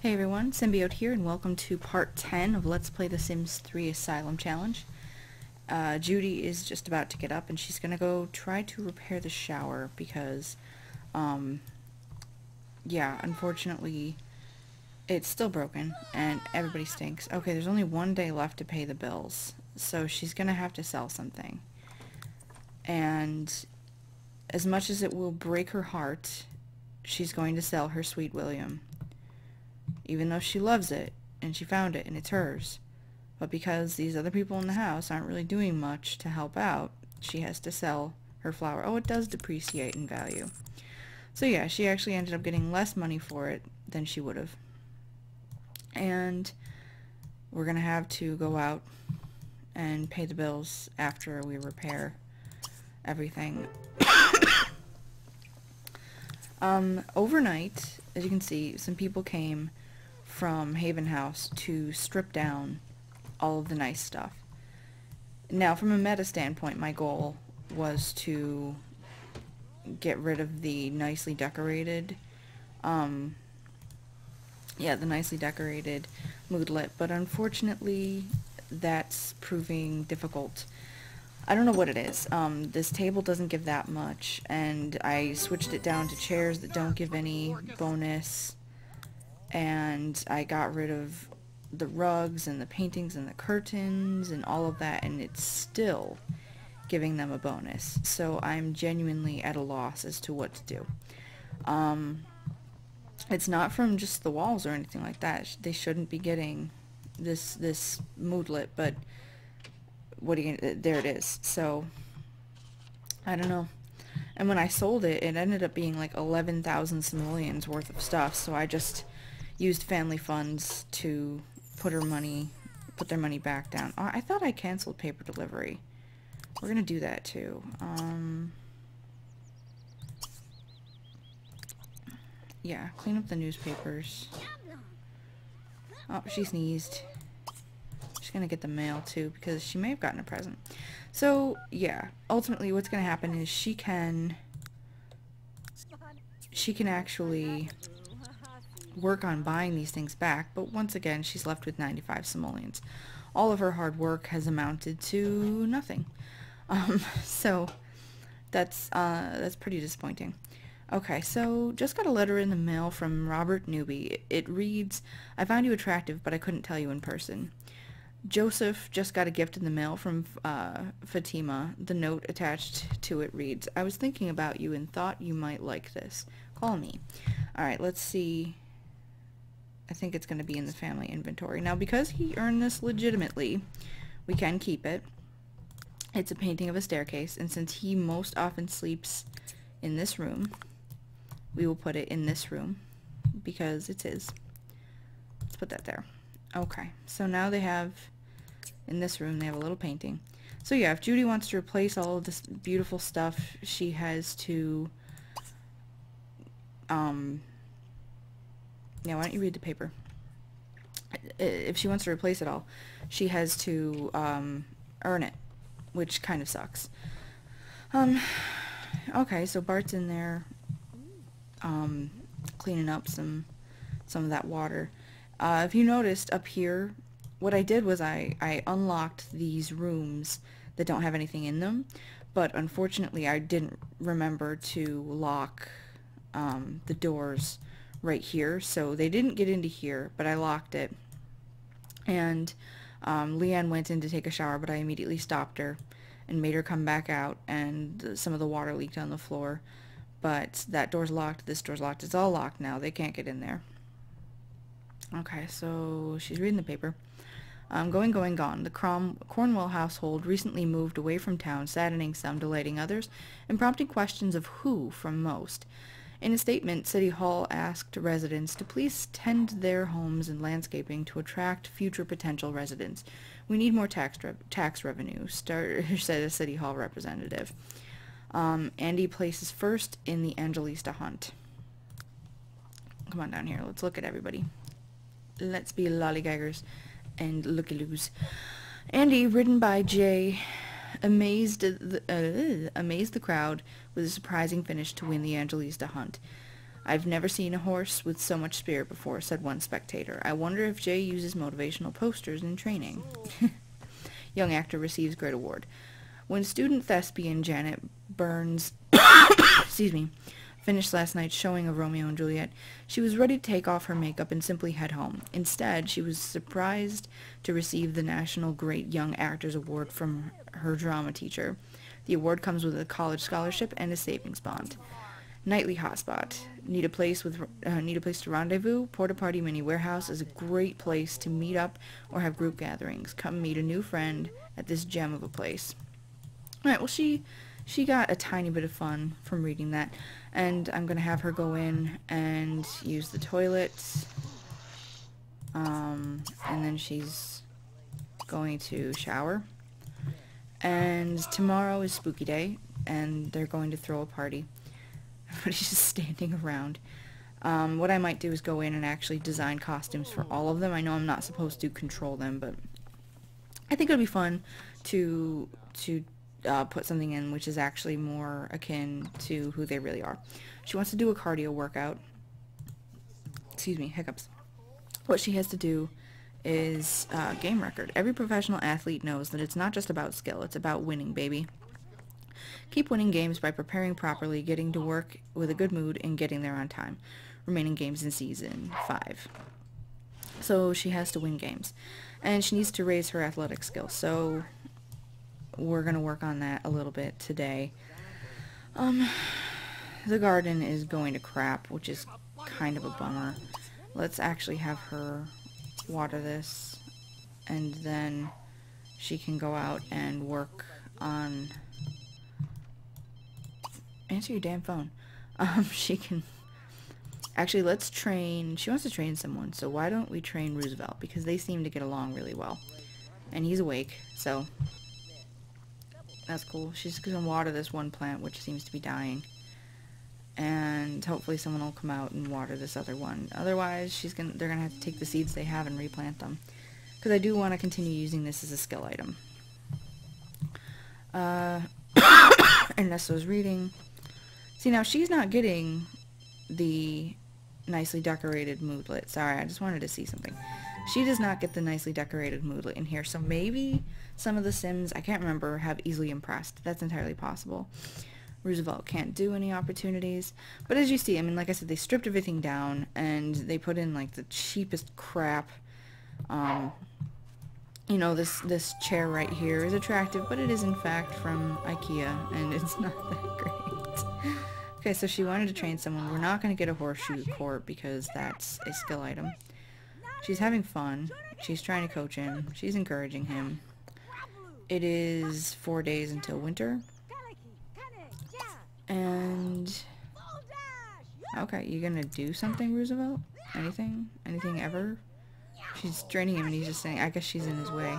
Hey everyone, Simbiote here, and welcome to part 10 of Let's Play The Sims 3 Asylum Challenge. Judy is just about to get up, and she's gonna go try to repair the shower because, yeah, unfortunately, it's still broken, and everybody stinks. Okay, there's only one day left to pay the bills, so she's gonna have to sell something. And as much as it will break her heart, she's going to sell her Sweet William. Even though she loves it, and she found it, and it's hers. But because these other people in the house aren't really doing much to help out, she has to sell her flower. Oh, it does depreciate in value. So yeah, she actually ended up getting less money for it than she would have. And we're gonna have to go out and pay the bills after we repair everything. Overnight, as you can see, some people came from Haven House to strip down all of the nice stuff. Now, from a meta standpoint, my goal was to get rid of the nicely decorated, the nicely decorated moodlet, but unfortunately, that's proving difficult. I don't know what it is. This table doesn't give that much, and I switched it down to chairs that don't give any bonus. And I got rid of the rugs and the paintings and the curtains and all of that, and it's still giving them a bonus. So I'm genuinely at a loss as to what to do. It's not from just the walls or anything like that. They shouldn't be getting this moodlet, but what are you gonna, there it is. So I don't know. And when I sold it, it ended up being like 11,000 simoleons worth of stuff, so I just used family funds to put their money back down. Oh, I thought I canceled paper delivery. We're gonna do that too. Yeah, clean up the newspapers. Oh, she sneezed. She's gonna get the mail too because she may have gotten a present. So yeah, ultimately what's gonna happen is she can actually work on buying these things back, but once again she's left with 95 simoleons. All of her hard work has amounted to nothing. So that's pretty disappointing. Okay, so just got a letter in the mail from Robert Newby. It reads, "I found you attractive, but I couldn't tell you in person. Joseph just got a gift in the mail from Fatima. The note attached to it reads, I was thinking about you and thought you might like this. Call me." Alright, let's see. I think it's going to be in the family inventory. Now, because he earned this legitimately, we can keep it. It's a painting of a staircase, and since he most often sleeps in this room, we will put it in this room because it's his. Let's put that there. Okay, so now they have, in this room, they have a little painting. So yeah, if Judy wants to replace all of this beautiful stuff, she has to, yeah, why don't you read the paper? If she wants to replace it all, she has to, earn it, which kind of sucks. Okay, so Bart's in there, cleaning up some of that water. If you noticed up here, what I did was I unlocked these rooms that don't have anything in them, but unfortunately I didn't remember to lock the doors right here, so they didn't get into here, but I locked it. And Leanne went in to take a shower, but I immediately stopped her and made her come back out, and some of the water leaked on the floor. But that door's locked, this door's locked, it's all locked now, they can't get in there. Okay, so she's reading the paper. Going, gone. The Cornwell household recently moved away from town, saddening some, delighting others, and prompting questions of who from most. In a statement, City Hall asked residents to please tend their homes and landscaping to attract future potential residents. We need more tax revenue, said a City Hall representative. Andy places first in the Angelista hunt. Come on down here, let's look at everybody. Let's be lollygaggers and looky-loos. Andy, ridden by Jay, amazed the crowd with a surprising finish to win the Angelista hunt. I've never seen a horse with so much spirit before, said one spectator. I wonder if Jay uses motivational posters in training. Young actor receives great award. When student thespian Janet Burns excuse me, finished last night's showing of Romeo and Juliet, she was ready to take off her makeup and simply head home. Instead, she was surprised to receive the National Great Young Actors Award from her drama teacher. The award comes with a college scholarship and a savings bond. Nightly hotspot. Need a place to rendezvous? Porta Party Mini Warehouse is a great place to meet up or have group gatherings. Come meet a new friend at this gem of a place. Alright, well she got a tiny bit of fun from reading that, and I'm going to have her go in and use the toilet, and then she's going to shower, and tomorrow is spooky day, and they're going to throw a party. Everybody's just standing around. What I might do is go in and actually design costumes for all of them. I know I'm not supposed to control them, but I think it would be fun to put something in which is actually more akin to who they really are. She wants to do a cardio workout. Excuse me, hiccups. What she has to do is game record. Every professional athlete knows that it's not just about skill, it's about winning, baby. Keep winning games by preparing properly, getting to work with a good mood, and getting there on time. Remaining games in Season 5. So she has to win games. And she needs to raise her athletic skills. So we're going to work on that a little bit today. The garden is going to crap, which is kind of a bummer. Let's actually have her water this, and then she can go out and work on... Answer your damn phone. She can... Actually, let's train... She wants to train someone, so why don't we train Roosevelt? Because they seem to get along really well. And he's awake, so... That's cool. She's going to water this one plant, which seems to be dying. And hopefully someone will come out and water this other one. Otherwise, they're going to have to take the seeds they have and replant them. Because I do want to continue using this as a skill item. Ernesto's reading. See, now she's not getting the nicely decorated moodlet. Sorry, I just wanted to see something. She does not get the nicely decorated moodlet in here, so maybe some of the Sims, I can't remember, have easily impressed. That's entirely possible. Roosevelt can't do any opportunities. But as you see, I mean, like I said, they stripped everything down, and they put in, like, the cheapest crap. You know, this chair right here is attractive, but it is, in fact, from IKEA, and it's not that great. Okay, so she wanted to train someone. We're not going to get a horseshoe court because that's a skill item. She's having fun. She's trying to coach him. She's encouraging him. It is 4 days until winter. And... Okay, you gonna do something, Roosevelt? Anything? Anything ever? She's training him and he's just saying, I guess she's in his way.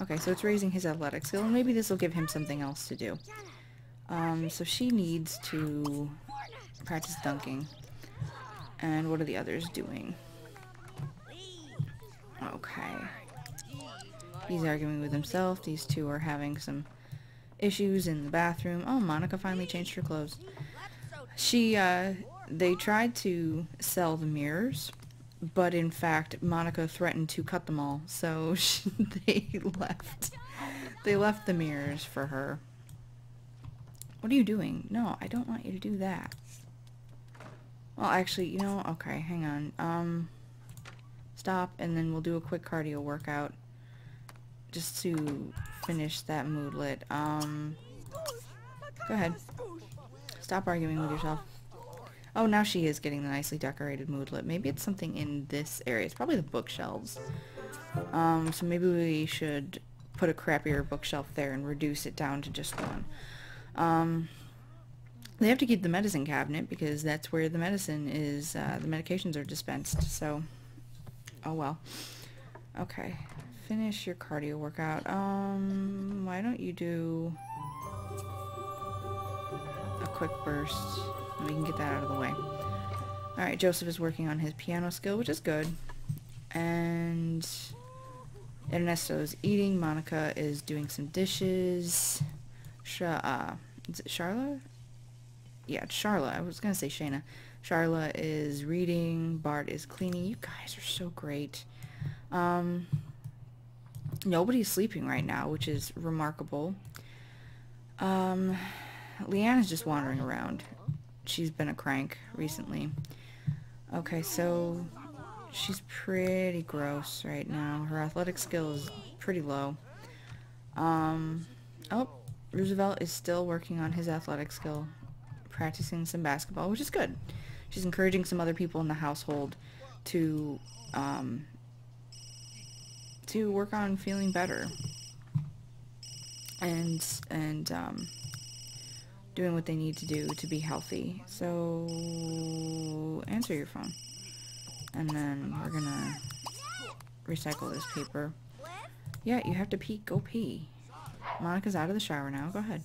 Okay, so it's raising his athletic skill. And maybe this will give him something else to do. So she needs to practice dunking. And what are the others doing? Okay. He's arguing with himself. These two are having some issues in the bathroom. Oh, Monica finally changed her clothes. They tried to sell the mirrors, but in fact, Monica threatened to cut them all, so they left. They left the mirrors for her. What are you doing? No, I don't want you to do that. Well, actually, you know, okay, hang on. Stop, and then we'll do a quick cardio workout just to finish that moodlet. Go ahead. Stop arguing with yourself. Oh, now she is getting the nicely decorated moodlet. Maybe it's something in this area. It's probably the bookshelves. So maybe we should put a crappier bookshelf there and reduce it down to just one. They have to keep the medicine cabinet because that's where the medicine is, the medications are dispensed, so, oh well. Okay, finish your cardio workout. Why don't you do a quick burst, and we can get that out of the way. Alright, Joseph is working on his piano skill, which is good. And Ernesto's eating. Monica is doing some dishes. Is it Charlotte? Yeah, it's Charlotte. I was going to say Shayna. Charla is reading. Bart is cleaning. You guys are so great. Nobody's sleeping right now, which is remarkable. Leanne is just wandering around. She's been a crank recently. Okay, so she's pretty gross right now. Her athletic skill is pretty low. Oh, Roosevelt is still working on his athletic skill, practicing some basketball, which is good. She's encouraging some other people in the household to work on feeling better and doing what they need to do to be healthy. So answer your phone, and then we're gonna recycle this paper. Yeah, you have to pee. Go pee. Monica's out of the shower now. Go ahead.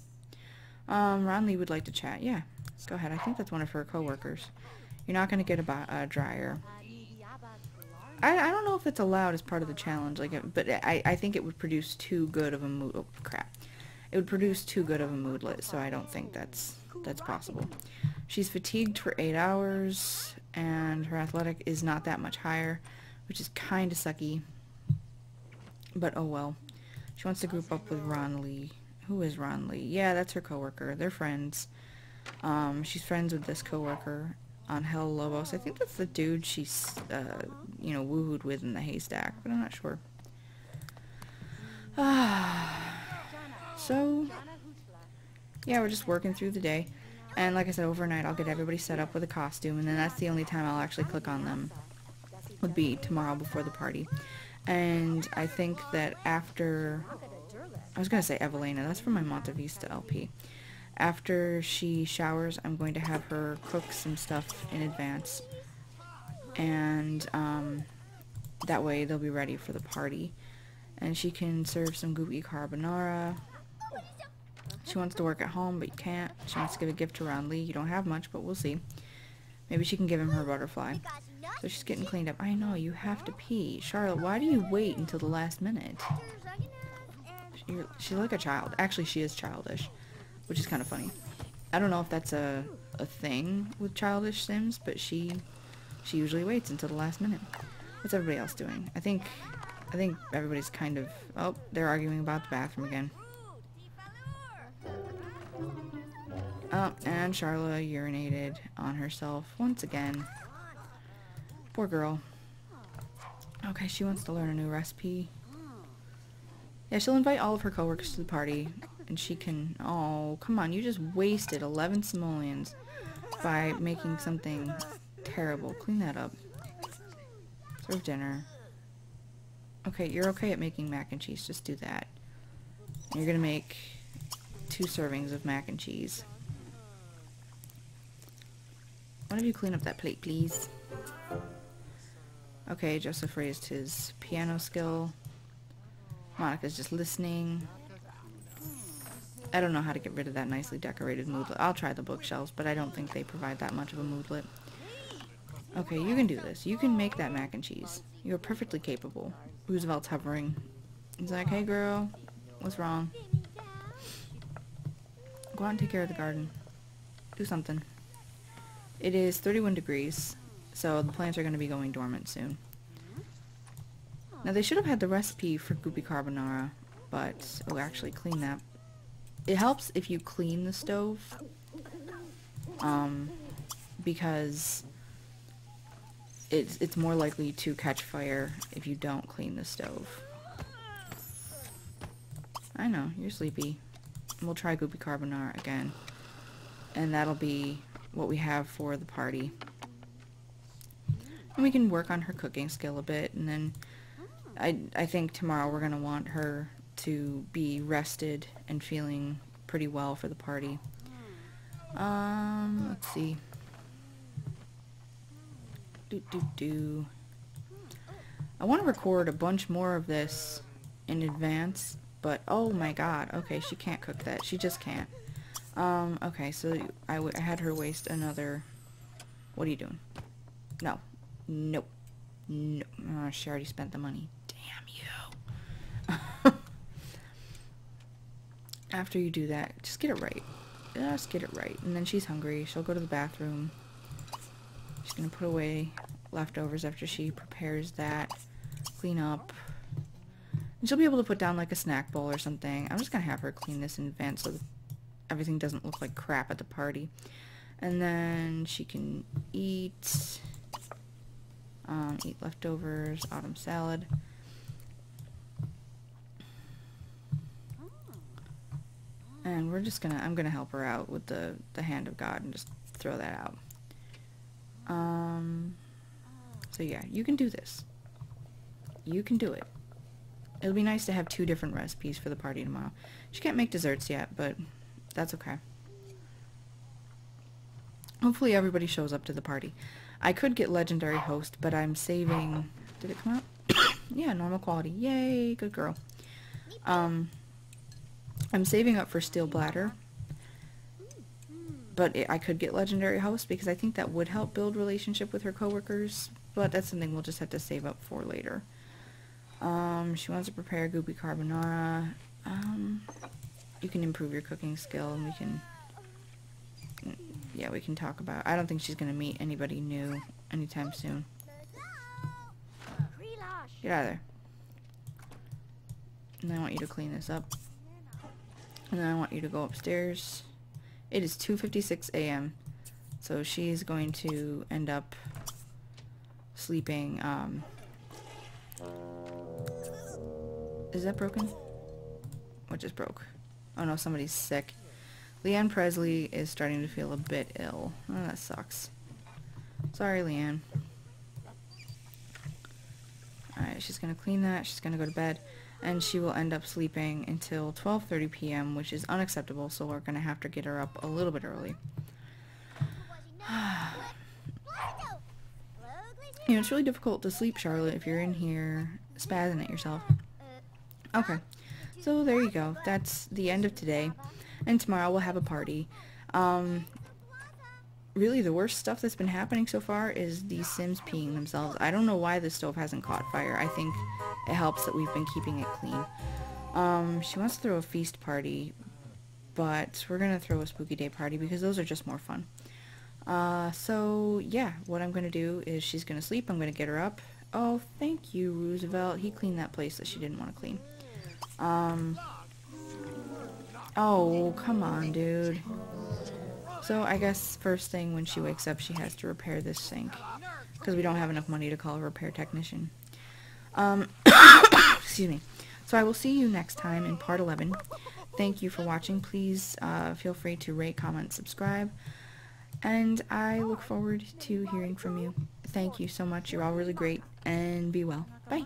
Ron Lee would like to chat. Yeah, go ahead. I think that's one of her coworkers. You're not gonna get a dryer. I don't know if it's allowed as part of the challenge, but I think it would produce too good of a mood. Oh crap! It would produce too good of a moodlet, so I don't think that's possible. She's fatigued for 8 hours, and her athletic is not that much higher, which is kind of sucky. But oh well. She wants to group up with Ron Lee. Who is Ron Lee? Yeah, that's her coworker. They're friends. She's friends with this coworker. Angel Lobos. I think that's the dude she's, woohooed with in the haystack, but I'm not sure. So, yeah, we're just working through the day. And like I said, overnight I'll get everybody set up with a costume, and then that's the only time I'll actually click on them. Would be tomorrow before the party. And I think that after... I was going to say Evelina. That's from my Monte Vista LP. After she showers, I'm going to have her cook some stuff in advance, and that way they'll be ready for the party, and she can serve some goopy carbonara. She wants to work at home, but you can't. She wants to give a gift to Ron Lee. You don't have much, but we'll see. Maybe she can give him her butterfly. So she's getting cleaned up. I know, you have to pee. Charlotte, why do you wait until the last minute? She's like a child. Actually, she is childish, which is kind of funny. I don't know if that's a thing with childish Sims, but she usually waits until the last minute. What's everybody else doing? I think everybody's kind of... Oh, they're arguing about the bathroom again. Oh, and Charla urinated on herself once again. Poor girl. Okay, she wants to learn a new recipe. Yeah, she'll invite all of her coworkers to the party, and she can... Oh, come on, you just wasted 11 simoleons by making something terrible. Clean that up. Serve dinner. Okay, you're okay at making mac and cheese. Just do that. And you're gonna make 2 servings of mac and cheese. One of you clean up that plate, please. Okay, Joseph raised his piano skill. Monica's just listening. I don't know how to get rid of that nicely decorated moodlet. I'll try the bookshelves, but I don't think they provide that much of a moodlet. Okay, you can do this. You can make that mac and cheese. You're perfectly capable. Roosevelt's hovering. He's like, hey girl, what's wrong? Go out and take care of the garden. Do something. It is 31 degrees, so the plants are going to be going dormant soon. Now, they should have had the recipe for goopy carbonara, but... Oh, actually, clean that. It helps if you clean the stove, because it's more likely to catch fire if you don't clean the stove. I know, you're sleepy. We'll try goopy carbonara again, and that'll be what we have for the party. And we can work on her cooking skill a bit, and then... I think tomorrow we're going to want her to be rested and feeling pretty well for the party. Let's see. I want to record a bunch more of this in advance, but oh my god, okay, she can't cook that. She just can't. Okay, so I had her waste another... What are you doing? No. Nope. No. Oh, she already spent the money. Damn you. After you do that, just get it right. Just get it right. And then she's hungry. She'll go to the bathroom. She's gonna put away leftovers after she prepares that. Clean up. And she'll be able to put down like a snack bowl or something. I'm just gonna have her clean this in advance so that everything doesn't look like crap at the party. And then she can eat leftovers, autumn salad. And we're just gonna, I'm gonna help her out with the hand of God and just throw that out. So yeah, you can do this. You can do it. It'll be nice to have 2 different recipes for the party tomorrow. She can't make desserts yet, but that's okay. Hopefully everybody shows up to the party. I could get legendary host, but I'm saving... Did it come out? Yeah, normal quality. Yay, good girl. I'm saving up for steel bladder. But I could get legendary host because I think that would help build relationship with her coworkers. But that's something we'll just have to save up for later. She wants to prepare goopy carbonara. You can improve your cooking skill, and we can... Yeah, we can talk about... I don't think she's gonna meet anybody new anytime soon. Get out of there. And then I want you to clean this up. And then I want you to go upstairs. It is 2:56 a.m. So she's going to end up sleeping. Is that broken? What just broke? Oh no, somebody's sick. Leanne Presley is starting to feel a bit ill. Oh, that sucks. Sorry, Leanne. Alright, she's gonna clean that. She's gonna go to bed. And she will end up sleeping until 12:30 p.m., which is unacceptable, so we're gonna have to get her up a little bit early. You know, it's really difficult to sleep, Charlotte, if you're in here spazzing at yourself. Okay, so there you go. That's the end of today. And tomorrow we'll have a party. Really, the worst stuff that's been happening so far is these Sims peeing themselves. I don't know why the stove hasn't caught fire. I think it helps that we've been keeping it clean. She wants to throw a feast party, but we're gonna throw a spooky day party because those are just more fun. So yeah, what I'm gonna do is she's gonna sleep. I'm gonna get her up. Oh, thank you, Roosevelt. He cleaned that place that she didn't want to clean. Oh, come on, dude. So I guess first thing when she wakes up, she has to repair this sink because we don't have enough money to call a repair technician. Excuse me. So I will see you next time in part 11. Thank you for watching. Please feel free to rate, comment, subscribe. And I look forward to hearing from you. Thank you so much. You're all really great. And be well. Bye.